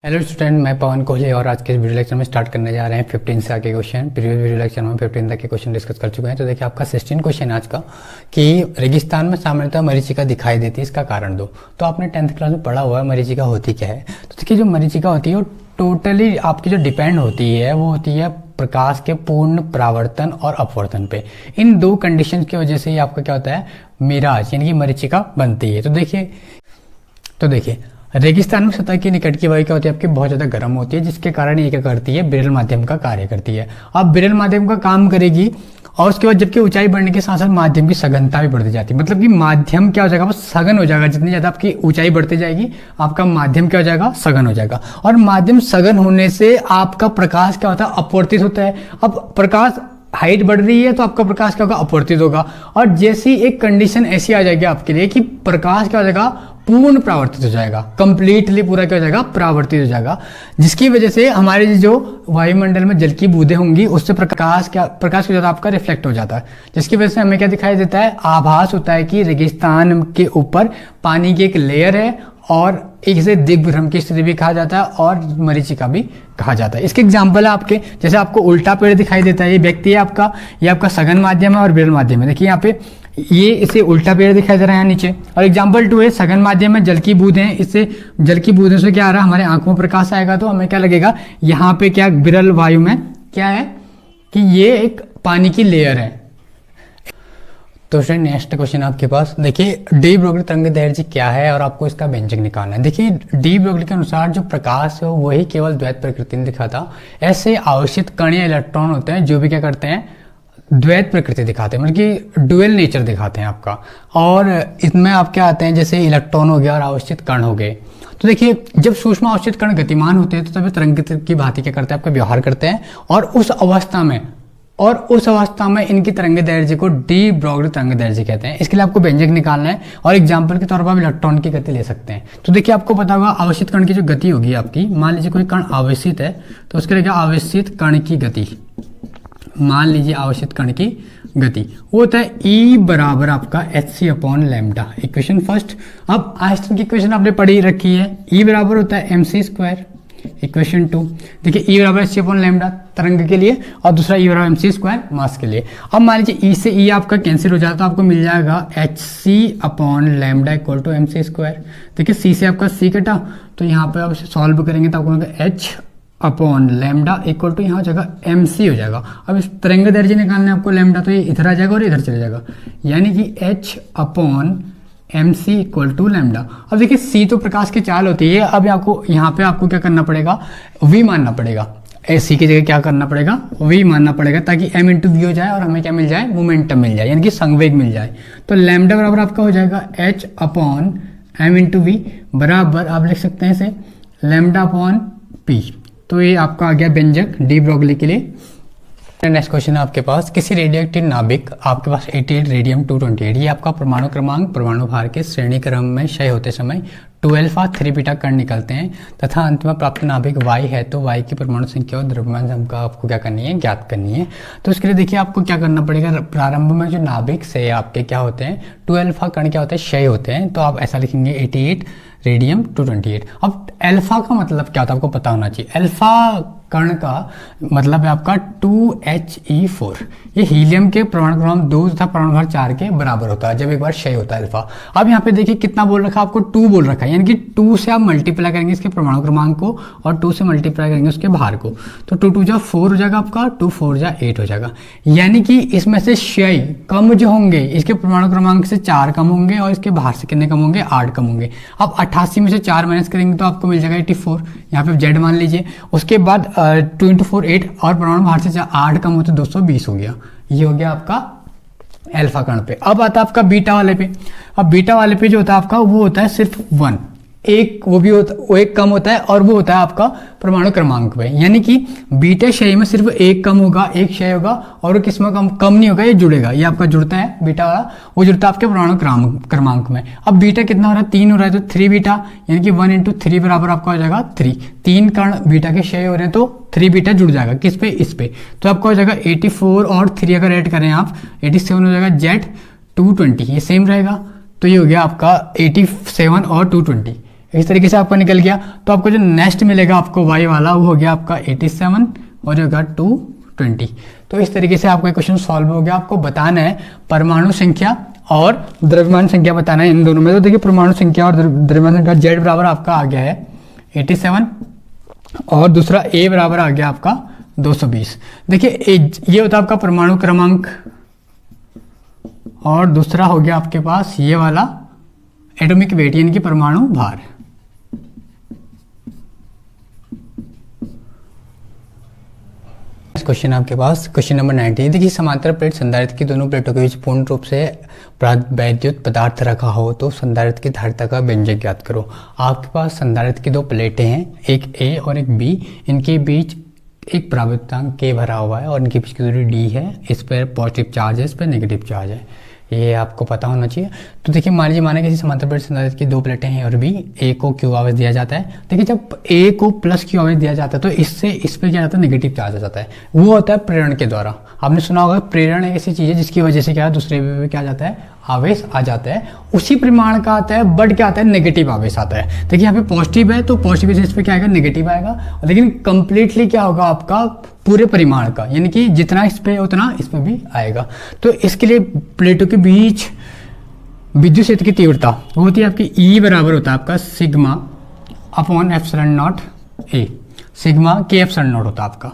Hello student, मैं पवन कोहली और आज के वीडियो लेक्चर में स्टार्ट करने जा रहे हैं 15 से आगे क्वेश्चन। प्रीवियस वीडियो लेक्चर में 15 तक के क्वेश्चन डिस्कस कर चुके हैं। तो देखिए आपका 16 क्वेश्चन आज का कि रेगिस्तान में सामान्यतः मरीचिका दिखाई देती है, इसका कारण दो। तो आपने 10th क्लास में पढ़ा हुआ है मरीचिका होती क्या है। तो देखिए जो मरीचिका होती है वो टोटली आपकी जो डिपेंड होती है वो होती है प्रकाश के पूर्ण परावर्तन और अपवर्तन पे। इन दो कंडीशन की वजह से ही आपका क्या होता है, मिराज यानी कि मरीचिका बनती है। तो देखिए रेगिस्तान में सतह के निकट की वायु क्या होती है आपकी, बहुत ज़्यादा गर्म होती है, जिसके कारण ये क्या करती है, विरल माध्यम का कार्य करती है। अब विरल माध्यम का काम करेगी और उसके बाद जबकि ऊंचाई बढ़ने के साथ साथ माध्यम की सघनता भी बढ़ती जाती है। मतलब कि माध्यम क्या हो जाएगा, वो सघन हो जाएगा। जितनी ज़्यादा आपकी ऊंचाई बढ़ती जाएगी आपका माध्यम क्या हो जाएगा, सघन हो जाएगा। और माध्यम सघन होने से आपका प्रकाश क्या होता है, अपवर्तित होता है। अब प्रकाश हाइट बढ़ रही है तो आपका प्रकाश क्या होगा, अपवर्तित होगा। और जैसी एक कंडीशन ऐसी आ जाएगी आपके लिए कि प्रकाश क्या हो जाएगा, पूर्ण परावर्तित हो जाएगा, कंप्लीटली पूरा क्या हो जाएगा, परावर्तित हो जाएगा। जिसकी वजह से हमारे जो वायुमंडल में जल की बूंदें होंगी उससे प्रकाश के ज्यादा आपका रिफ्लेक्ट हो जाता है। जिसकी वजह से हमें क्या दिखाई देता है, आभास होता है कि रेगिस्तान के ऊपर पानी की एक लेयर है और एक इसे दिग्भ्रम की स्थिति भी कहा जाता है और मरीचिका भी कहा जाता है। इसके एग्जाम्पल है आपके, जैसे आपको उल्टा पेड़ दिखाई देता है, ये व्यक्ति है आपका, ये आपका सघन माध्यम है और विरल माध्यम है। देखिए यहाँ पे ये इसे उल्टा पेड़ दिखाई दे रहा है नीचे। और एग्जाम्पल 2 है सघन माध्यम में जल की बूंदें हैं, इससे जल की बूंदों से क्या आ रहा है, हमारे आंखों में प्रकाश आएगा तो हमें क्या लगेगा, यहाँ पे क्या विरल वायु में क्या है कि ये एक पानी की लेयर है। तो फ्रेंड नेक्स्ट क्वेश्चन आपके पास, देखिए डी ब्रोगली तरंगदैर्ध्य क्या है और आपको इसका व्यंजक निकालना है। देखिए डी ब्रोगली के अनुसार जो प्रकाश है वही केवल द्वैत प्रकृति में दिखाता। ऐसे आवेशित कण या इलेक्ट्रॉन होते हैं जो भी क्या करते हैं, द्वैत प्रकृति दिखाते हैं, मतलब कि डुअल नेचर दिखाते हैं आपका। और इसमें आप क्या आते हैं, जैसे इलेक्ट्रॉन हो गया और आवेशित कण हो गए। तो देखिए जब सूक्ष्म आवेशित कण गतिमान होते हैं तो तभी तरंग की भांति क्या करते हैं, आपका व्यवहार करते हैं। और उस अवस्था में इनकी तरंगदैर्ध्य को डी ब्रोगली तरंगदैर्ध्य कहते हैं। इसके लिए आपको व्यंजक निकालना है और एग्जाम्पल के तौर पर आप इलेक्ट्रॉन की गति ले सकते हैं। तो देखिए आपको पता होगा आवेशित कण की जो गति होगी आपकी, मान लीजिए कोई कण आवेशित है तो उसके लिए क्या, आवेशित कण की गति, मान लीजिए आवेशित कण की गति वो होता है E बराबर आपका hc/λ। Equation first. अब आइंस्टाइन की इक्वेशन आपने पढ़ी रखी है, E बराबर होता है mc²। इक्वेशन 2 देखिए E बराबर hc/λ तरंग के लिए और दूसरा E बराबर mc² मास के लिए। अब मान लीजिए E से E आपका कैंसिल हो जाता है तो आपको मिल जाएगा hc/λ = mc²। देखिए C से आपका C कटा तो यहाँ पे आप सॉल्व करेंगे तो आपको मिलेगा h/λ इक्वल टू यहाँ हो जाएगा mc हो जाएगा। अब इस तरंगदैर्ध्य निकालना है आपको लैम्डा, तो ये इधर आ जाएगा और इधर चले जाएगा, यानी कि h/mc इक्वल टू लैम्डा। अब देखिए c तो प्रकाश की चाल होती है। अब आपको यहाँ पे आपको क्या करना पड़ेगा, v मानना पड़ेगा। c की जगह क्या करना पड़ेगा, v मानना पड़ेगा, ताकि m इंटू वी हो जाए और हमें क्या मिल जाए, मोमेंटम मिल जाए, यानी कि संवेग मिल जाए। तो लैम्डा बराबर आपका हो जाएगा h/m इंटू वी बराबर आप लिख सकते हैं इसे λ/p। तो ये आपका आ गया व्यंजक डी ब्रोगली के लिए। नेक्स्ट क्वेश्चन है आपके पास, किसी रेडियोएक्टिव नाभिक आपके पास 88 रेडियम 228, ये आपका परमाणु क्रमांक परमाणु भार के श्रेणी क्रम में क्षय होते समय 2α 3 बीटा कण निकलते हैं तथा अंत में प्राप्त नाभिक y है, तो y की परमाणु संख्या और द्रव्यमान संख्या आपको क्या करनी है, ज्ञात करनी है। तो इसके लिए देखिए आपको क्या करना पड़ेगा, प्रारंभ में जो नाभिक से आपके क्या होते हैं, 2α कण क्या होते हैं, क्षय होते हैं। तो आप ऐसा लिखेंगे 88 रेडियम 228। अब अल्फा का मतलब क्या होता है आपको पता होना चाहिए। अल्फा कण का मतलब है आपका 2He4। ये हीलियम के परमाणु क्रमांक 2 तथा परमाणु भार 4 के बराबर होता है जब एक बार क्षय होता है अल्फा। अब यहाँ पे देखिए कितना बोल रखा है आपको, 2 बोल रखा है, यानी कि 2 से आप मल्टीप्लाई करेंगे इसके परमाणु क्रमांक को और 2 से मल्टीप्लाई करेंगे उसके भार को, तो 2 2 4 हो जाएगा आपका, 2 4 8 हो जाएगा। यानी कि इसमें से क्षय कम जो होंगे इसके परमाणु क्रमांक से 4 कम होंगे और इसके भार से कितने कम होंगे, 8 कम होंगे। अब 88 में से 4 माइनस करेंगे तो आपको मिल जाएगा 84, यहाँ पे Z मान लीजिए। उसके बाद 2 × 4 8 और परमाणु भार से 8 कम होते 220 हो गया। ये हो गया आपका अल्फा कण पे। अब आता है आपका बीटा वाले पे। अब बीटा वाले पे जो होता है आपका वो होता है सिर्फ 1, एक वो भी होता, वो एक कम होता है और वो होता है आपका परमाणु क्रमांक पे, यानी कि बीटा क्षय में सिर्फ एक कम होगा, एक क्षय होगा और वो किसमें कम नहीं होगा, ये जुड़ेगा, ये आपका जुड़ता है बीटा वाला, वो जुड़ता है आपके परमाणु क्रमांक में। अब बीटा कितना हो रहा है, 3 हो रहा है, तो 3 बीटा यानी कि 1 × 3 बराबर आपका हो जाएगा 3। 3 कण बीटा के क्षय हो रहे हैं तो 3 बीटा जुड़ जाएगा किस पे, इस पे। तो आपका हो जाएगा 84 और 3 अगर ऐड करें आप 87 हो जाएगा। Z 220 ये सेम रहेगा, तो ये हो गया आपका 87 और 220। इस तरीके से आपको निकल गया। तो आपको जो नेक्स्ट मिलेगा आपको y वाला वो हो गया आपका 87 और जो होगा 220। तो इस तरीके से आपका क्वेश्चन सॉल्व हो गया। आपको बताना है परमाणु संख्या और द्रव्यमान संख्या बताना है इन दोनों में। तो देखिए परमाणु संख्या और द्रव्यमान संख्या Z बराबर आपका आ गया है 87 और दूसरा A बराबर आ गया आपका 220। देखिए ये होता है आपका परमाणु क्रमांक और दूसरा हो गया आपके पास ये वाला एटॉमिक वेट यानी कि परमाणु भार। क्वेश्चन आपके पास क्वेश्चन नंबर 90। देखिए समांतर प्लेट संधारित्र की दोनों प्लेटों के बीच पूर्ण रूप से वैद्युत पदार्थ रखा हो तो संधारित्र की धारिता का व्यंजक ज्ञात करो। आपके पास संधारित्र की दो प्लेटें हैं, एक A और एक B। इनके बीच एक परावर्तनांक K भरा हुआ है और इनके बीच की दूरी D है। इस पर पॉजिटिव चार्ज है, इस पर नेगेटिव चार्ज है, ये आपको पता होना चाहिए। तो देखिए मान लीजिए माना किसी समांतर प्लेट संधारित्र की दो प्लेटें हैं और भी A को Q आवेश दिया जाता है। देखिए जब A को प्लस Q आवेश दिया जाता है तो इससे इस पर क्या जाता है, नेगेटिव चार्ज आ जाता है। वो होता है प्रेरण के द्वारा। आपने सुना होगा प्रेरण एक ऐसी चीज है जिसकी वजह से क्या है दूसरे में क्या जाता है, आवेश आ जाता है। उसी परिमाण का आता है बट क्या आता है, नेगेटिव आवेश आता है। देखिए यहाँ पे पॉजिटिव है तो पॉजिटिव इस पे क्या आएगा, नेगेटिव आएगा। लेकिन कंप्लीटली क्या होगा आपका पूरे परिमाण का, यानी कि जितना इस पे उतना इस पे भी आएगा। तो इसके लिए प्लेटों के बीच विद्युत क्षेत्र की तीव्रता वो होती है आपकी E बराबर होता है आपका sigma upon epsilon not A। Sigma K epsilon not होता है आपका,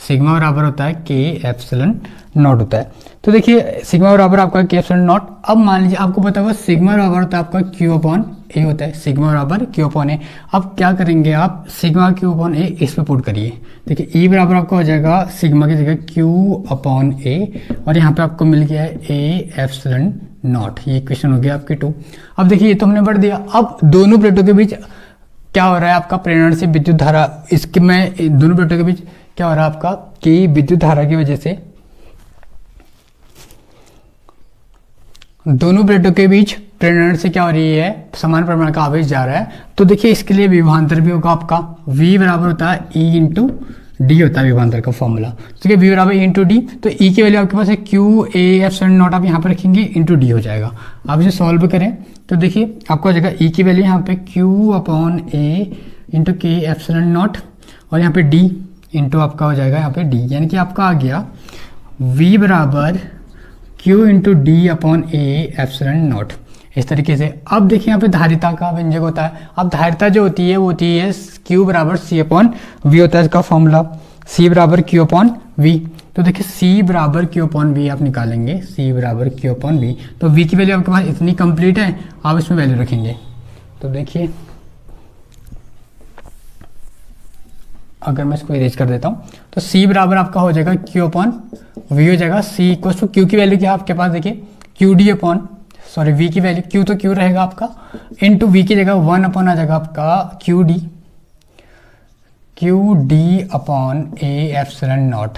सिग्मा बराबर होता है K एप्सिलॉन नॉट होता है। तो देखिए सिग्मा बराबर आपका K एप्सिलॉन नॉट। अब मान लीजिए आपको पता होगा सिग्मा बराबर होता है आपका Q अपॉन A होता है, सिग्मा बराबर Q अपॉन A। अब क्या करेंगे आप, सिग्मा Q अपॉन A इस पे पुट करिए। देखिए E बराबर आपका हो जाएगा सिग्मा की जगह Q अपॉन A और यहाँ पे आपको मिल गया है A एप्सिलॉन नॉट। ये इक्वेशन हो गया आपकी 2। अब देखिए ये तो हमने बढ़ दिया। अब दोनों प्लेटों के बीच क्या हो रहा है आपका, प्रेरण से विद्युत धारा, इसके में दोनों प्लेटों के बीच क्या हो रहा है आपका कि विद्युत धारा की वजह से दोनों प्लेटों के बीच प्रेरण से क्या हो रही है, समान परिमाण का आवेश जा रहा है। तो देखिए इसके लिए विभवांतर भी होगा आपका V बराबर होता है E इंटू डी होता है विभवांतर का फॉर्मूला। ठीक है, V बराबर E इंटू डी। तो E की वैल्यू आपके पास है Q A एप्सिलॉन नॉट, आप यहाँ पर रखेंगे इंटू डी हो जाएगा। आप इसे सॉल्व करें तो देखिए आपको हो जाएगा E की वैल्यू यहाँ पे Q upon A into K epsilon not और यहाँ पे D इंटू आपका हो जाएगा यहाँ पे D, यानी कि आपका आ गया V बराबर Q into D upon A epsilon not. इस तरीके से अब देखिए यहाँ पे धारिता का व्यंजक होता है। अब धारिता जो होती है वो होती है Q बराबर C अपॉन V होता है इसका फॉर्मूला, C बराबर Q अपॉन V। तो देखिए C बराबर Q अपॉन V आप निकालेंगे, C बराबर Q अपॉन V। तो V की वैल्यू आपके पास इतनी कंप्लीट है, आप इसमें वैल्यू रखेंगे। तो देखिए अगर मैं इसको इरेज कर देता हूँ तो C बराबर आपका हो जाएगा Q अपॉन V हो जाएगा। C इक्वल टू Q की वैल्यू क्या है आपके पास, देखिए Q D अपॉन V की वैल्यू Q तो Q रहेगा आपका, इंटू V की जगह 1 अपॉन आ जाएगा आपका Q D upon A epsilon not.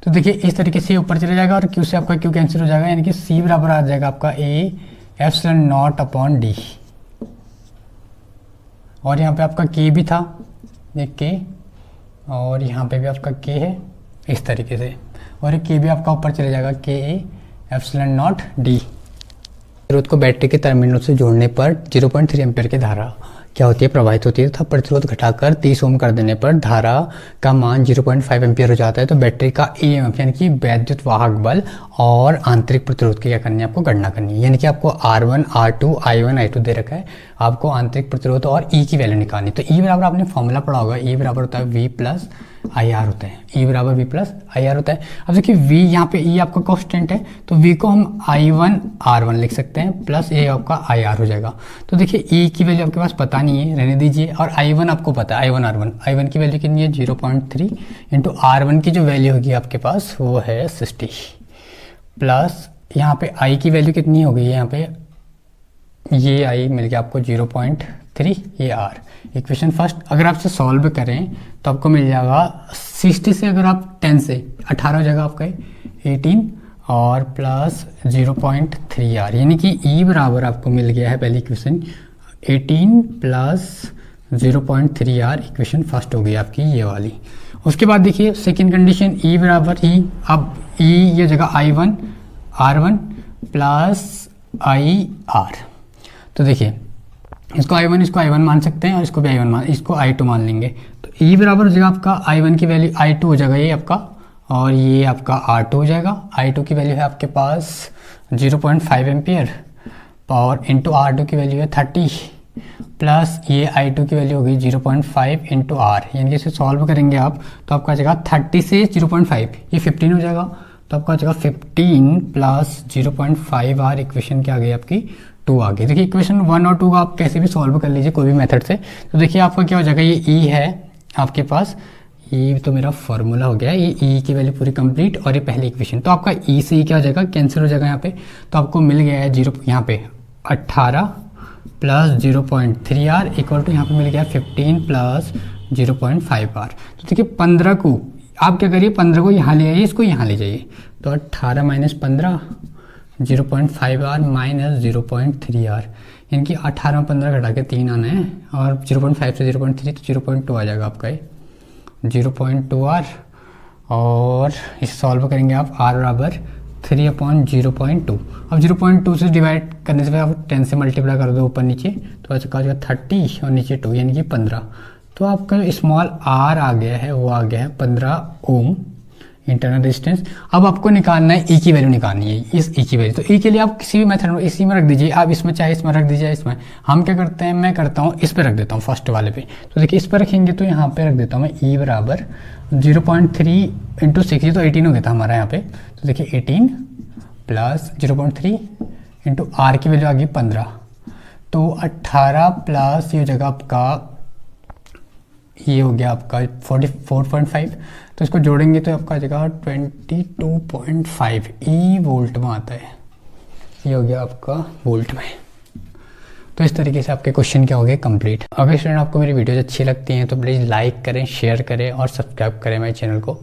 तो देखिए इस तरीके से ऊपर चले जाएगा और Q से आपका Q कैंसिल हो जाएगा, यानी कि C बराबर आ जाएगा आपका A epsilon not upon D। और यहाँ पे आपका K भी था, एक K, और यहाँ पे भी आपका K है इस तरीके से, और एक K भी आपका ऊपर चले जाएगा K A epsilon not D। प्रतिरोध को बैटरी के टर्मिनल से जोड़ने पर 0.3 एम्पीयर की धारा क्या होती है, प्रवाहित होती है तथा प्रतिरोध घटाकर 30 ओम कर देने पर धारा का मान 0.5 एम्पीयर हो जाता है। तो बैटरी का EMF यानी कि वैद्युत वाहक बल और आंतरिक प्रतिरोध की क्या करनी है, आपको गणना करनी है। यानी कि आपको R1 R2 I1 I2 दे रखा है, आपको आंतरिक प्रतिरोध और E की वैल्यू निकालनी। तो E बराबर आपने फॉर्मूला पढ़ा होगा, E बराबर होता है V प्लस IR होता है, E बराबर V प्लस IR होता है। अब देखिए V यहाँ पे E आपका कांस्टेंट है तो V को हम I1 R1 लिख सकते हैं प्लस A आपका IR हो जाएगा। तो देखिए E की वैल्यू आपके पास पता नहीं है, रहने दीजिए, और I1 आपको पता है I1 R1, I1 की वैल्यू कितनी है 0.3 इंटू R1 की जो वैल्यू होगी आपके पास वो है 60 प्लस यहाँ पे I की वैल्यू कितनी हो गई है, यहाँ पे ये I मिल गया आपको 0.3, ये R। इक्वेशन फर्स्ट अगर आप इसे सॉल्व करें तो आपको मिल जाएगा 60 से अगर आप 10 से 18 हो जाएगा आपका 18 और प्लस 0.3 R, यानी कि E बराबर आपको मिल गया है पहली equation 18 plus 0.3 R। Equation first हो गई आपकी ये वाली। उसके बाद देखिए सेकेंड कंडीशन E बराबर ही, अब E ये जगह I1 R1 प्लस IR। तो देखिए इसको I1 मान सकते हैं और इसको भी इसको I2 मान लेंगे। तो E बराबर हो जाएगा आपका I1 की वैल्यू I2 हो जाएगा ये आपका, और ये आपका R2 हो जाएगा। I2 की वैल्यू है आपके पास 0.5 एम्पियर और इंटू R2 की वैल्यू है 30 प्लस ये I2 की वैल्यू होगी 0.5 इंटू R, यानी कि इसे सॉल्व करेंगे आप तो आपका आ जाएगा 30 से 0.5 ये 15 हो जाएगा। तो आपका आ जाएगा 15 प्लस 0.5 R, इक्वेशन क्या आ गई आपकी 2 आ गई। देखिए इक्वेशन 1 और 2 का आप कैसे भी सॉल्व कर लीजिए कोई भी मेथड से। तो देखिए आपका क्या हो जाएगा, ये E है आपके पास, ये तो मेरा फॉर्मूला हो गया, ये E की वैल्यू पूरी कंप्लीट और ये पहली इक्वेशन। तो आपका E से E क्या हो जाएगा, कैंसिल हो जाएगा यहाँ पे। तो आपको मिल गया है 0 यहाँ पे 18 प्लस 0.3 R इक्वल टू यहाँ पे मिल गया 15 प्लस 0.5 R। तो देखिए 15 को आप क्या करिए, 15 को यहाँ ले आइए, इसको यहाँ ले जाइए। तो 18 माइनस 15 0.5 R माइनस 0.3 R, यानी कि 18 में 15 घटा के 3 आना है और 0.5 से 0.3 तो 0.2 आ जाएगा आपका ये 0.2 R। और इसे सॉल्व करेंगे आप R बराबर 3/0.2। अब 0.2 से डिवाइड करने से आप 10 से मल्टीप्लाई कर दो ऊपर नीचे, तो आ जाएगा 30 और नीचे 2 यानी कि 15। तो आपका जो स्मॉल r आ गया है वो आ गया है 15 ओम इंटरनल रेजिस्टेंस। अब आपको निकालना है E की वैल्यू निकालनी है, इस E की वैल्यू। तो E के लिए आप किसी भी मेथड में इसी में रख दीजिए, आप इसमें चाहे इसमें रख दीजिए, इसमें हम क्या करते हैं, मैं करता हूँ इस पर रख देता हूँ फर्स्ट वाले पे। तो देखिए इस पर रखेंगे तो यहाँ पे रख देता हूँ मैं E बराबर 0.3 इंटू 6, ये तो 18 हो गया था हमारा यहाँ पे। तो देखिए 18 प्लस 0.3 इंटू R की वैल्यू आ गई 15, तो 18 प्लस ये हो जाएगा आपका, ये हो गया आपका 44.5। तो इसको जोड़ेंगे तो आपका आ जाएगा 22.5 E वोल्ट में आता है, ये हो गया आपका वोल्ट में। तो इस तरीके से आपके क्वेश्चन क्या हो गए कंप्लीट। अगर स्टूडेंट आपको मेरी वीडियोज अच्छी लगती हैं तो प्लीज़ लाइक करें, शेयर करें और सब्सक्राइब करें मेरे चैनल को।